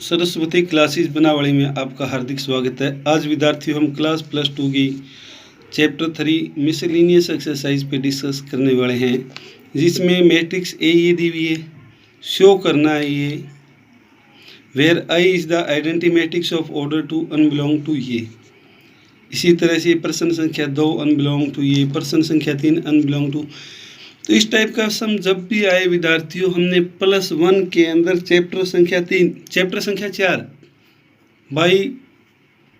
Saraswati classes बनावली में आपका हार्दिक स्वागत है। आज विद्यार्थियों हम क्लास +2 की चैप्टर 3 मिसलेनियस एक्सरसाइज पे डिस्कस करने वाले हैं, जिसमें मैट्रिक्स ए ये दी हुई है, शो करना है ये where I is the identity matrix of order 2 n belong to ये। इसी तरह से प्रश्न संख्या 2 अनबिलोंग टू ये, प्रश्न संख्या 3 अनबिलोंग टू। तो इस टाइप का सम जब भी आए विद्यार्थियों, हमने +1 के अंदर चैप्टर संख्या 4 by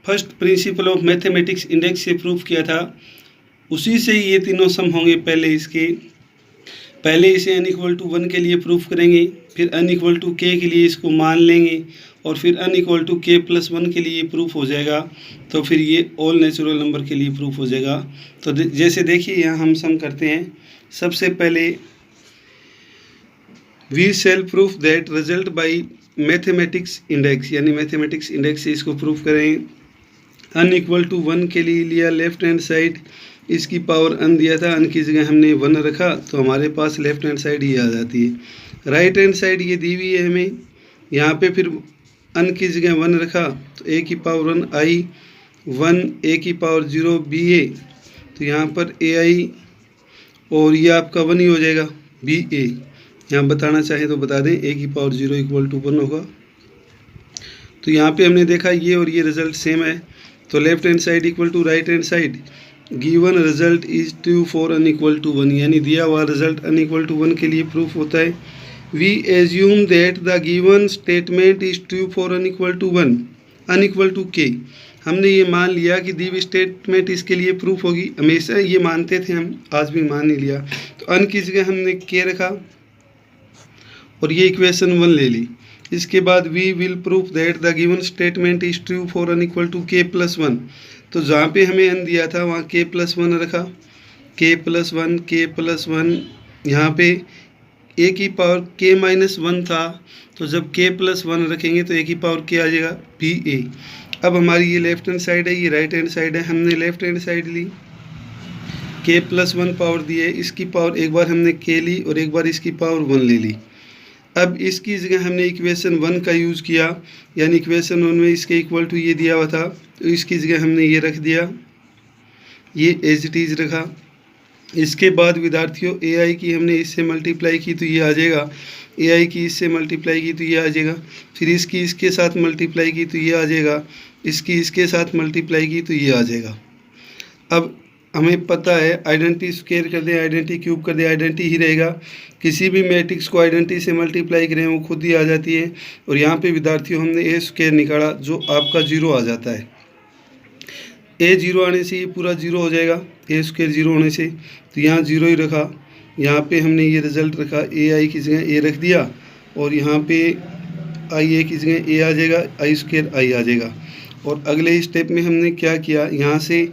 first principle of mathematics index से प्रूफ किया था। उसी से ये तीनों सम होंगे। पहले इसे n=1 के लिए प्रूफ करेंगे, फिर n=k के लिए इसको मान लेंगे, और फिर n=k+1 के लिए प्रूफ हो जाएगा, तो फिर ये ऑल नेचुरल नंबर के लिए प्रूफ हो जाएगा। तो जैसे देखिए यहाँ हम सम करते हैं। सबसे पहले we shall proof that result by mathematics index, यानी मैथमेटिक्स इंडेक्स से इसको प्रूफ करें। n=1 के लिए लिया लेफ्ट हैंड साइड, इसकी पावर n दिया था, n की जगह हमने 1 रखा, तो हमारे पास लेफ्ट हैंड साइड ये आ जाती है। राइट हैंड साइड ये दी हुई है हमें, यहाँ पे फिर n की जगह 1 रखा, तो a की पावर 1 i 1 a की पावर 0 ba, तो यहाँ पर ai और ये आपका 1 ही हो जाएगा ba। यहाँ बताना चाहें तो बता दें, a की पावर 0 = 1 होगा। तो यहाँ पे हमने देखा ये और ये रिजल्ट सेम है, तो left hand side equal to right hand side. Given result is true for n=1, यानी दिया हुआ रिजल्ट n=1 के लिए प्रूफ होता है। We assume that the given statement is true for n=1 n=k। हमने ये मान लिया कि दी हुई स्टेटमेंट इसके लिए प्रूफ होगी। हमेशा ये मानते थे हम, आज भी मान ही लिया। तो n की जगह हमने k रखा और ये इक्वेशन 1 ले ली। इसके बाद we will proof that the given statement is true for n=k+1। तो जहाँ पे हमें n दिया था वहाँ k+1 रखा, k+1 यहाँ पे a की पावर k-1 था, तो जब k+1 रखेंगे तो a की पावर k आ जाएगा ba। अब हमारी ये लेफ्ट हैंड साइड है, ये राइट हैंड साइड है। हमने लेफ्ट हैंड साइड ली, k+1 पावर दी है, इसकी पावर एक बार हमने k ली और एक बार इसकी पावर 1 ले ली। अब इसकी जगह हमने इक्वेशन 1 का यूज़ किया, यानी इक्वेशन 1 में इसके इक्वल टू ये दिया हुआ था, तो इसकी जगह हमने ये रख दिया, ये एज इट इज़ रखा। इसके बाद विद्यार्थियों ai की हमने इससे मल्टीप्लाई की तो ये आ जाएगा, ai की इससे मल्टीप्लाई की तो ये आ जाएगा, फिर इसकी इसके साथ मल्टीप्लाई की तो ये आ जाएगा, इसकी इसके साथ मल्टीप्लाई की तो ये आ जाएगा। अब हमें पता है आइडेंटिटी स्क्वायर कर दें, आइडेंटिटी क्यूब कर दें, आइडेंटिटी ही रहेगा। किसी भी मैट्रिक्स को आइडेंटिटी से मल्टीप्लाई करें वो खुद ही आ जाती है। और यहाँ पे विद्यार्थियों हमने ए स्क्वायर निकाला, जो आपका 0 आ जाता है। ए 0 आने से ये पूरा 0 हो जाएगा, ए स्क्वायर 0 होने से, तो यहाँ 0 ही रखा। यहाँ पे हमने ये रिज़ल्ट रखा, ए आई की जगह ए रख दिया, और यहाँ पे आई ए की जगह ए आ जाएगा, आई स्क्वायर आई आ जाएगा। और अगले स्टेप में हमने क्या किया, यहाँ से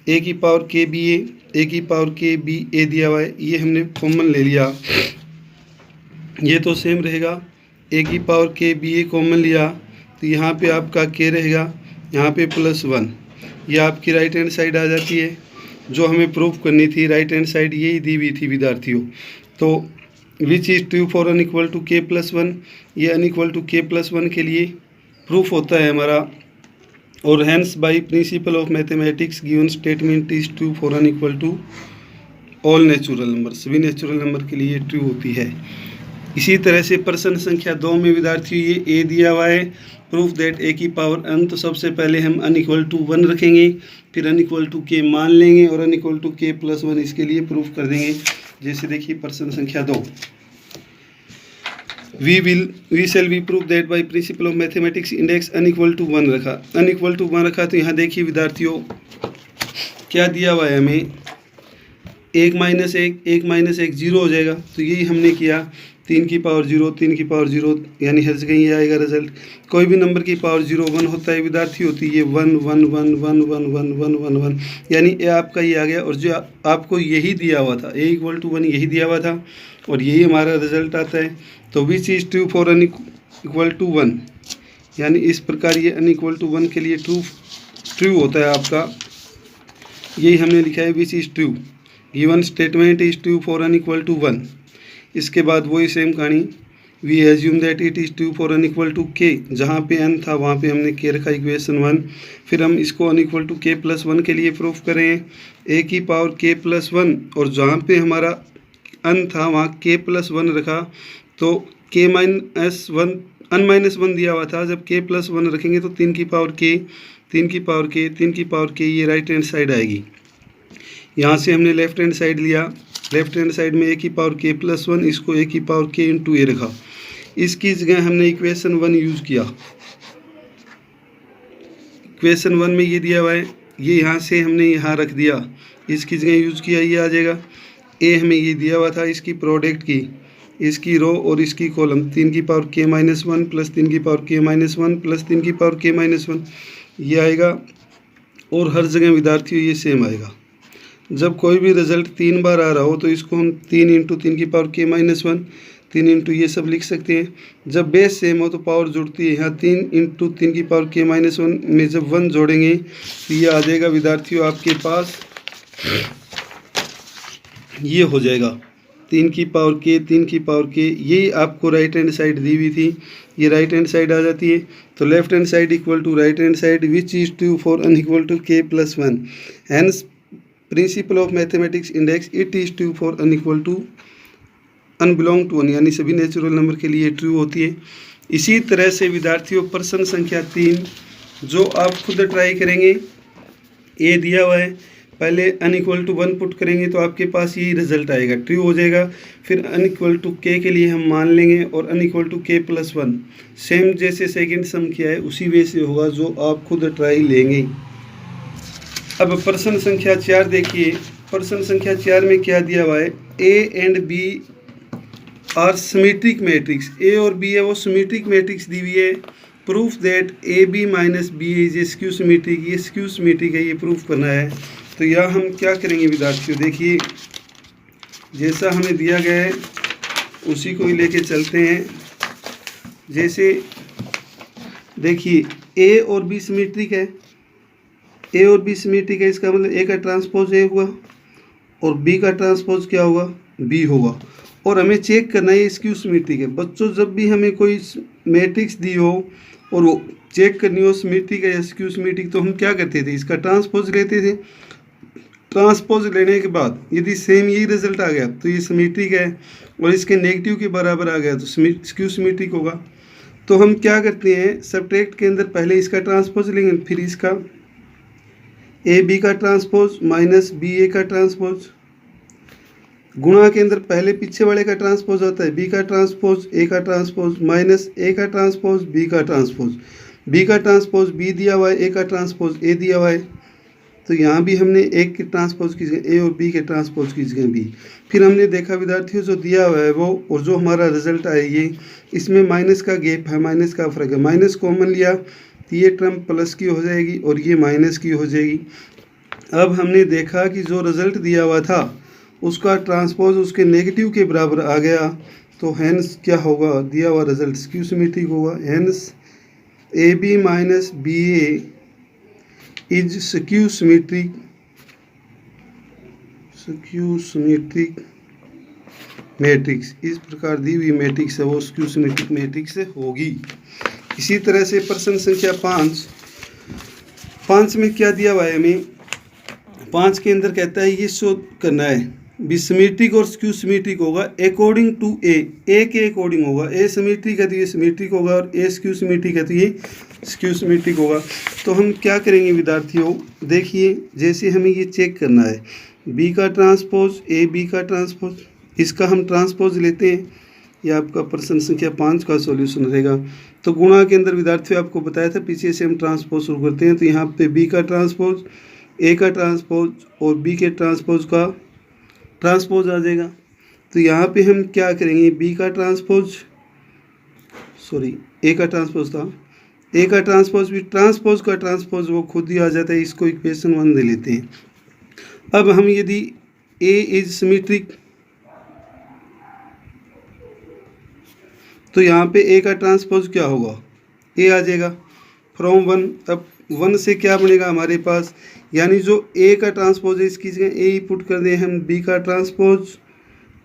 a की पावर k ba, a की पावर k ba दिया हुआ है, ये हमने कॉमन ले लिया, ये तो सेम रहेगा। a की पावर k ba कॉमन लिया, तो यहाँ पे आपका k रहेगा, यहाँ पे +1, ये आपकी राइट हैंड साइड आ जाती है। जो हमें प्रूफ करनी थी राइट हैंड साइड यही दी हुई थी विद्यार्थियों। तो विच इज़ ट्रू फॉर n=k+1, ये n=k+1 के लिए प्रूफ होता है हमारा। और hence by principle of mathematics given statement is true for n= all natural number, सभी नेचुरल नंबर के लिए ट्रू होती है। इसी तरह से प्रश्न संख्या 2 में विद्यार्थियों ये a दिया हुआ है, प्रूफ दैट a की पावर n। तो सबसे पहले हम n=1 रखेंगे, फिर n=k मान लेंगे और n=k+1 इसके लिए प्रूफ कर देंगे। जैसे देखिए प्रश्न संख्या 2, we shall be proof that by principle of mathematics index n=1 रखा। n=1 रखा, तो यहाँ देखिए विद्यार्थियों क्या दिया हुआ है हमें, 1 - 1 0 हो जाएगा। तो यही हमने किया, 3 की पावर 0 3 की पावर 0, यानी हर जगह ये आएगा रिजल्ट। कोई भी नंबर की पावर 0 1 होता है विद्यार्थी, होती है 1 1 1 1 1 1 1 1 1, यानी ये आपका ये आ गया। और जो आपको यही दिया हुआ था a=1 यही दिया हुआ था, और यही हमारा रिजल्ट आता है। तो विच इज़ ट्रू फॉर n=1, यानी इस प्रकार ये n=1 के लिए ट्रू होता है आपका। यही हमने लिखा है, which is true given statement is true for n=1। इसके बाद वही सेम कहानी, we assume that it is true for n equal to k, जहाँ पे n था वहाँ पे हमने k रखा इक्वेशन 1। फिर हम इसको अनइक्वल टू k प्लस 1 के लिए प्रूफ करें a की पावर k प्लस 1, और जहाँ पे हमारा n था वहाँ k प्लस 1 रखा, तो k माइनस 1 n माइनस 1 दिया हुआ था, जब k प्लस 1 रखेंगे तो 3 की पावर k 3 की पावर k 3 की पावर k, ये राइट हैंड साइड आएगी। यहाँ से हमने लेफ्ट हैंड साइड लिया, लेफ्ट हैंड साइड में a की पावर k प्लस 1, इसको a की पावर k इंटू a रखा। इसकी जगह हमने इक्वेशन 1 यूज़ किया। इक्वेशन 1 में ये दिया हुआ है, ये यहाँ से हमने यहाँ रख दिया, इसकी जगह यूज़ किया, ये आ जाएगा। a हमें ये दिया हुआ था, इसकी प्रोडक्ट की, इसकी रो और इसकी कॉलम, 3 की पावर k माइनस 1 प्लस 3 की पावर k माइनस 1 प्लस 3 की पावर k माइनस 1, ये आएगा। और हर जगह विद्यार्थियों ये सेम आएगा। जब कोई भी रिजल्ट 3 बार आ रहा हो तो इसको हम 3 इंटू 3 की पावर k माइनस 1, 3 इंटू ये सब लिख सकते हैं। जब बेस सेम हो तो पावर जुड़ती है, यहाँ 3 इंटू 3 की पावर k माइनस 1 में जब 1 जोड़ेंगे तो ये आ जाएगा विद्यार्थियों आपके पास, ये हो जाएगा 3 की पावर k 3 की पावर k। ये आपको राइट हैंड साइड दी हुई थी, ये राइट हैंड साइड आ जाती है। तो left hand side equal to right hand side which is true for n equal to k plus 1, hence principle of mathematics induction it is true for n equal to n belong to 1, यानी सभी natural number के लिए true होती है। इसी तरह से विद्यार्थियों प्रश्न संख्या 3 जो आप खुद ट्राई करेंगे, ए दिया हुआ है, पहले अनइक्वल टू 1 पुट करेंगे तो आपके पास यही रिजल्ट आएगा, ट्रू हो जाएगा। फिर अनइक्वल टू के लिए हम मान लेंगे और n equal to k plus 1 same जैसे सेकेंड सम किया है उसी वे से होगा, जो आप खुद ट्राई लेंगे। अब प्रश्न संख्या 4 देखिए, प्रश्न संख्या 4 में क्या दिया हुआ है, A and B are symmetric matrix, A और बी है वो सिमेट्रिक मैट्रिक्स दी हुई है। Proof that A B minus B is skew symmetric, ये स्क्यू सिमेट्रिक है, ये प्रूफ करना है। तो यह हम क्या करेंगे विद्यार्थियों, देखिए जैसा हमें दिया गया है उसी को ही लेके चलते हैं। जैसे देखिए ए और बी सिमेट्रिक है, ए और बी सिमेट्रिक है, इसका मतलब ए का ट्रांसपोज ए हुआ और बी का ट्रांसपोज क्या होगा, बी होगा। और हमें चेक करना है ये स्क्यू सिमेट्रिक है। बच्चों जब भी हमें कोई मैट्रिक्स दी हो और वो चेक करनी हो सिमेट्रिक है या स्क्यू सिमेट्रिक, तो हम क्या करते थे, इसका ट्रांसपोज लेते थे। ट्रांसपोज लेने के बाद यदि सेम यही रिजल्ट आ गया तो ये सिमेट्रिक है, और इसके नेगेटिव के बराबर आ गया तो स्क्यू सिमेट्रिक होगा। तो हम क्या करते हैं, सब्ट्रैक्ट के अंदर पहले इसका ट्रांसपोज लेंगे, फिर इसका ए बी का ट्रांसपोज माइनस बी ए का ट्रांसपोज। गुणा के अंदर पहले पीछे वाले का ट्रांसपोज होता है, बी का ट्रांसपोज ए का ट्रांसपोज माइनस ए का ट्रांसपोज बी का ट्रांसपोज, बी का ट्रांसपोज बी दिया हुआ है, ए का ट्रांसपोज ए दिया हुआ है। तो यहाँ भी हमने एक के ट्रांसपोज की जगह ए और बी के ट्रांसपोज की जगह बी। फिर हमने देखा विद्यार्थियों जो दिया हुआ है वो और जो हमारा रिजल्ट आया ये, इसमें माइनस का गैप है, माइनस का फ़र्क है, माइनस कॉमन लिया तो ये टर्म प्लस की हो जाएगी और ये माइनस की हो जाएगी। अब हमने देखा कि जो रिज़ल्ट दिया हुआ था उसका ट्रांसपोज उसके नेगेटिव के बराबर आ गया, तो हैंस क्या होगा, दिया हुआ रिजल्ट स्क्यू सिमेट्रिक होगा। Hence A B minus B A is skew symmetric, skew symmetric matrix. इस प्रकार दी हुई मैट्रिक्स है वो स्क्यू सिमेट्रिक मैट्रिक्स होगी। इसी तरह से प्रश्न संख्या 5 में क्या दिया हुआ है हमें, 5 के अंदर कहता है ये शोध करना है बी सिमेट्रिक और स्क्यू सिमेट्रिक होगा अकॉर्डिंग टू ए के अकॉर्डिंग होगा। ए सिमेट्रिक है तो ये सिमेट्रिक होगा और ए स्क्यू सिमेट्रिक है तो ये स्क्यू सिमेट्रिक होगा। तो हम क्या करेंगे विद्यार्थियों, देखिए जैसे हमें ये चेक करना है बी का ट्रांसपोज ए बी का ट्रांसपोज, इसका हम ट्रांसपोज लेते हैं, यह आपका प्रश्न संख्या 5 का सॉल्यूशन रहेगा। तो गुणा के अंदर विद्यार्थियों आपको बताया था पीछे से हम ट्रांसपोज शुरू करते हैं, तो यहाँ पे बी का ट्रांसपोज ए का ट्रांसपोज और बी के ट्रांसपोज का ट्रांसपोज आ जाएगा। तो यहाँ पे हम क्या करेंगे, बी का ट्रांसपोज ए का ट्रांसपोज था, ए का ट्रांसपोज भी ट्रांसपोज का ट्रांसपोज वो खुद ही आ जाता है, इसको इक्वेशन 1 दे लेते हैं। अब हम यदि ए इज सिमेट्रिक तो यहाँ पे ए का ट्रांसपोज क्या होगा, ए आ जाएगा फ्रॉम 1। अब 1 से क्या बनेगा हमारे पास, यानी जो ए का ट्रांसपोज है इसकी जगह ए ही पुट कर दें हम, बी का ट्रांसपोज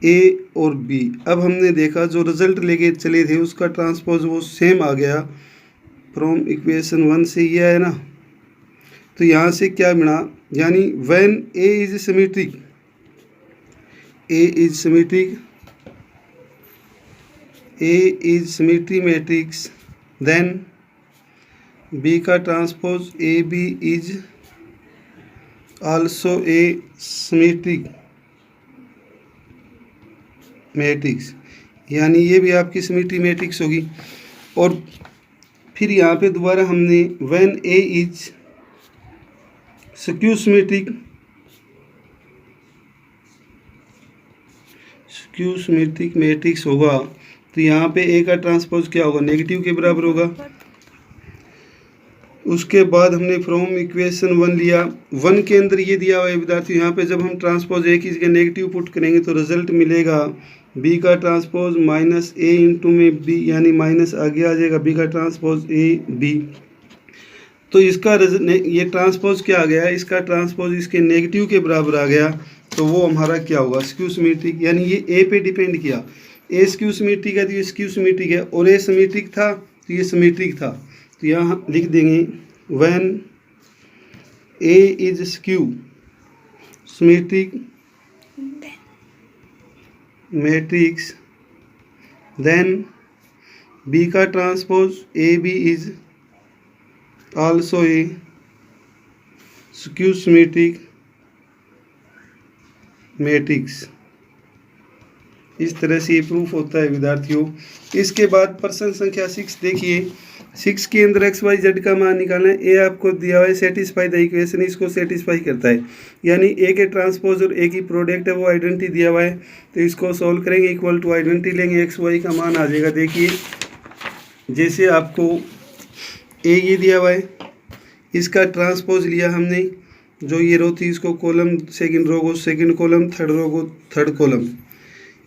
ए और बी। अब हमने देखा जो रिजल्ट लेके चले थे उसका ट्रांसपोज वो सेम आ गया फ्रॉम इक्वेशन 1 से, ये है ना। तो यहाँ से क्या मिला, यानी when A is symmetric, A is symmetric, A is symmetry matrix, then B का transpose A B is also a symmetric matrix, यानी ये भी आपकी सिमेट्री मैट्रिक्स होगी। और फिर यहाँ पे दोबारा हमने when A is skew symmetric, skew symmetric matrix होगा तो यहाँ पे ए का ट्रांसपोज क्या होगा, नेगेटिव के बराबर होगा। उसके बाद हमने फ्रॉम इक्वेशन 1 लिया, 1 के अंदर ये दिया हुआ है विद्यार्थी, यहाँ पे जब हम ट्रांसपोज ए की जगह नेगेटिव पुट करेंगे तो रिजल्ट मिलेगा बी का ट्रांसपोज माइनस ए इंटू में बी, यानी माइनस आगे आ जाएगा बी का ट्रांसपोज ए बी। तो इसका ये ट्रांसपोज क्या आ गया, इसका ट्रांसपोज इसके नेगेटिव के बराबर आ गया, तो वो हमारा क्या होगा, स्क्यू सिमेट्रिक, यानी ये ए पे डिपेंड किया। ए स्क्यू सिमेट्रिक है तो ये स्क्यू सिमेट्रिक है, और ए सिमेट्रिक था तो ये सिमेट्रिक था। तो यहाँ लिख देंगे when A is skew symmetric matrix, then B का transpose A B is also a skew symmetric matrix. इस तरह से ये प्रूफ होता है विद्यार्थियों। इसके बाद प्रश्न संख्या 6 देखिए, 6 के अंदर एक्स वाई जेड का मान निकालना है। ए आपको दिया हुआ है सेटिस्फाई द इक्वेशन, इसको सेटिस्फाई करता है, यानी ए के ट्रांसपोज और ए की प्रोडक्ट है वो आइडेंटिटी दिया हुआ है, तो इसको सॉल्व करेंगे, इक्वल टू आइडेंटिटी लेंगे, एक्स वाई का मान आ जाएगा। देखिए जैसे आपको ए ये दिया हुआ है, इसका ट्रांसपोज लिया हमने, जो ये रो थी इसको कॉलम, सेकंड रो को सेकंड कॉलम, थर्ड रो को थर्ड कॉलम,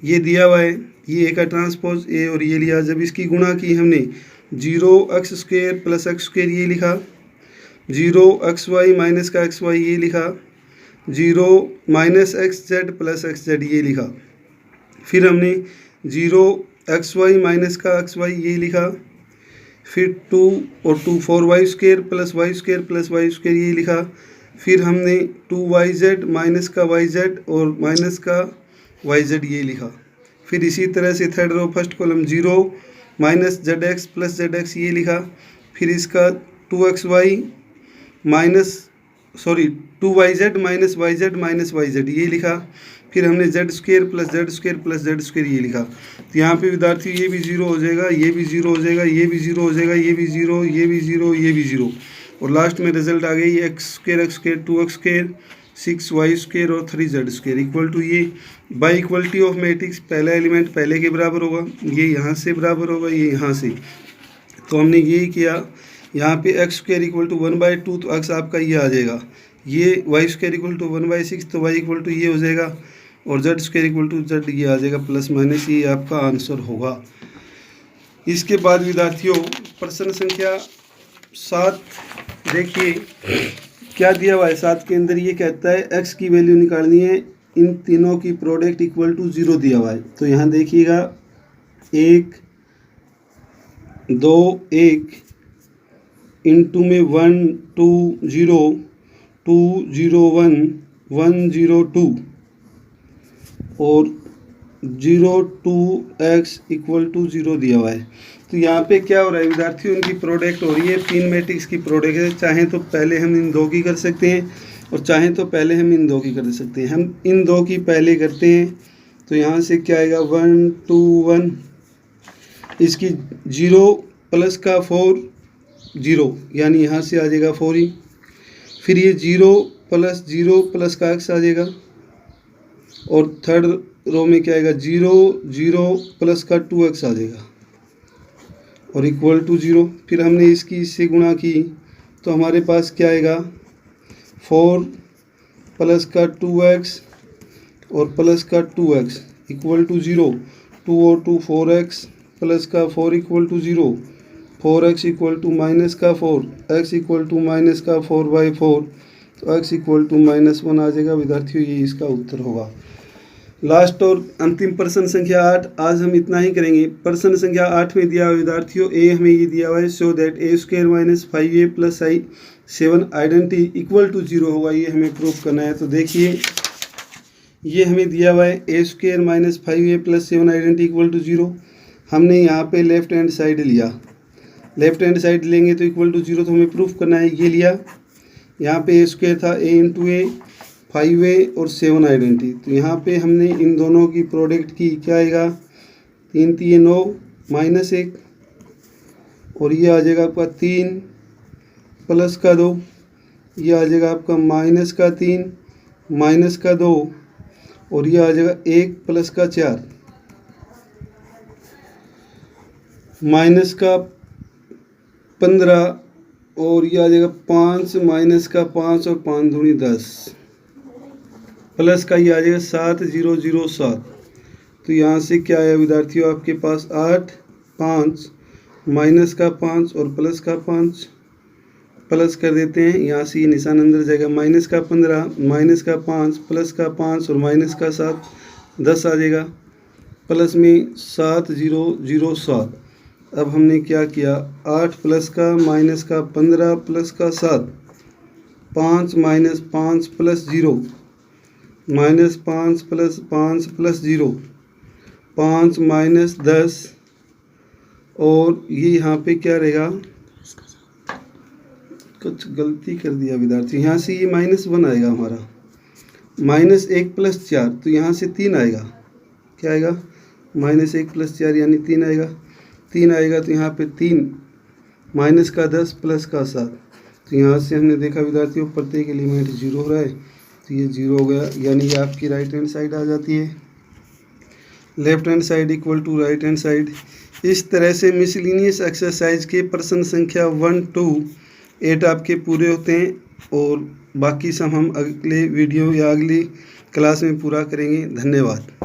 ये दिया हुआ है, ये ए का ट्रांसपोज ए और ये लिया। जब इसकी गुणा की हमने 0x² प्लस x² ये लिखा, 0xy माइनस का xy ये लिखा, 0 माइनस xz प्लस xz ये लिखा, फिर हमने 0xy माइनस का xy ये लिखा, फिर 2 और 2 4y² plus y² plus y² ये लिखा, फिर हमने 2yz माइनस का yz और माइनस का yz ये लिखा, फिर इसी तरह से third row first column 0 minus zx plus zx ये लिखा, फिर इसका 2xy minus 2yz minus yz minus yz ये लिखा, फिर हमने z² plus z² plus z² ये लिखा। तो यहाँ पे विद्यार्थी ये भी 0 हो जाएगा, ये भी 0 हो जाएगा, ये भी 0 हो जाएगा, ये भी 0, ये भी 0, ये भी 0, और लास्ट में रिजल्ट आ गई x², 2x², 6y² और 3z² इक्वल टू ये बाई इक्वलिटी ऑफ मैट्रिक्स, पहला एलिमेंट पहले के बराबर होगा, ये यहाँ से बराबर होगा, ये यहाँ से। तो हमने यही किया, यहाँ पे x² इक्वल टू 1/2, तो x आपका ये आ जाएगा, ये y² इक्वल टू 1/6, तो y इक्वल टू ये हो जाएगा, और z² इक्वल टू z ये आ जाएगा प्लस माइनस, ये आपका आंसर होगा। इसके बाद विद्यार्थियों प्रश्न संख्या 7 देखिए क्या दिया हुआ है। 7 के अंदर ये कहता है x की वैल्यू निकालनी है, इन तीनों की प्रोडक्ट इक्वल टू 0 दिया हुआ है। तो यहाँ देखिएगा 1 2 1 इंटू में 1 2 0 2 0 1 1 0 2 और 0 2 x इक्वल टू 0 दिया हुआ है। तो यहाँ पे क्या हो रहा है विद्यार्थियों, इनकी प्रोडक्ट हो रही है, 3 मैट्रिक्स की प्रोडक्ट है। चाहे तो पहले हम इन 2 की कर सकते हैं और चाहे तो पहले हम इन 2 की कर सकते हैं। हम इन 2 की पहले करते हैं, तो यहाँ से क्या आएगा 1 2 1, इसकी 0 प्लस का 4 0, यानी यहाँ से आ जाएगा 4 ही, फिर ये 0 प्लस का x आ जाएगा, और थर्ड रो में क्या आएगा 0 0 प्लस का 2x आ जाएगा और इक्वल टू 0। फिर हमने इसकी इससे गुणा की तो हमारे पास क्या आएगा 4 प्लस का 2x और प्लस का 2x इक्वल टू 0, 2 और 2 4x प्लस का 4 equal to 0, 4x equal to minus का 4, x इक्वल टू माइनस का 4/4, तो x इक्वल टू -1 आ जाएगा विद्यार्थियों, ये इसका उत्तर होगा। लास्ट और अंतिम प्रश्न संख्या 8। आज हम इतना ही करेंगे। प्रश्न संख्या 8 में दिया हुआ विद्यार्थियों, ए हमें ये दिया हुआ है, so that A square minus 5a plus I 7 identity equal to 0 होगा। ये हमें प्रूफ करना है। तो देखिए ये हमें दिया हुआ है A square minus 5a plus 7 identity equal to 0। हमने यहाँ पे लेफ्ट हैंड साइड लिया, लेफ्ट हैंड साइड लेंगे तो इक्वल टू 0, तो हमें प्रूफ करना है। ये लिया, यहाँ पे ए स्क्वायर था, ए इंटू ए 5a और 7 आइडेंटिटी। तो यहाँ पे हमने इन दोनों की प्रोडक्ट की, क्या आएगा 3 3 9 माइनस 1, और ये आ जाएगा आपका 3 प्लस का 2, ये आ जाएगा आपका माइनस का 3 माइनस का 2, और ये आ जाएगा 1 प्लस का 4 माइनस का 15, और ये आ जाएगा 5 माइनस का 5 और 5 दूनी 10, प्लस का ये आ जाएगा 7 0 0 7। तो यहाँ से क्या आया विद्यार्थियों आपके पास 8 5 माइनस का 5 और प्लस का 5, प्लस कर देते हैं, यहाँ से ये निशान अंदर जाएगा, माइनस का 15 माइनस का 5 प्लस का 5 और माइनस का 7 10 आ जाएगा, प्लस में 7 0 0 7। अब हमने क्या किया, 8 प्लस का माइनस का 15 प्लस का 7, 5 minus 5 plus 0 minus 5 plus 0 5 minus 10, और ये यहाँ पे क्या रहेगा, कुछ गलती कर दिया विद्यार्थी, यहाँ से ये -1 आएगा हमारा, -1 प्लस 4, तो यहाँ से 3 आएगा, क्या आएगा -1 प्लस 4 यानी 3 आएगा, 3 आएगा। तो यहाँ पे 3 माइनस का 10 प्लस का 7, तो यहाँ से हमने देखा विद्यार्थियों प्रत्येक एलिमेंट 0 हो रहा है, तो ये 0 हो गया, यानी ये आपकी राइट हैंड साइड आ जाती है। Left hand side equal to right hand side. इस तरह से मिसलिनियस एक्सरसाइज के प्रश्न संख्या 1 to 8 आपके पूरे होते हैं, और बाकी सब हम अगले वीडियो या अगली क्लास में पूरा करेंगे। धन्यवाद।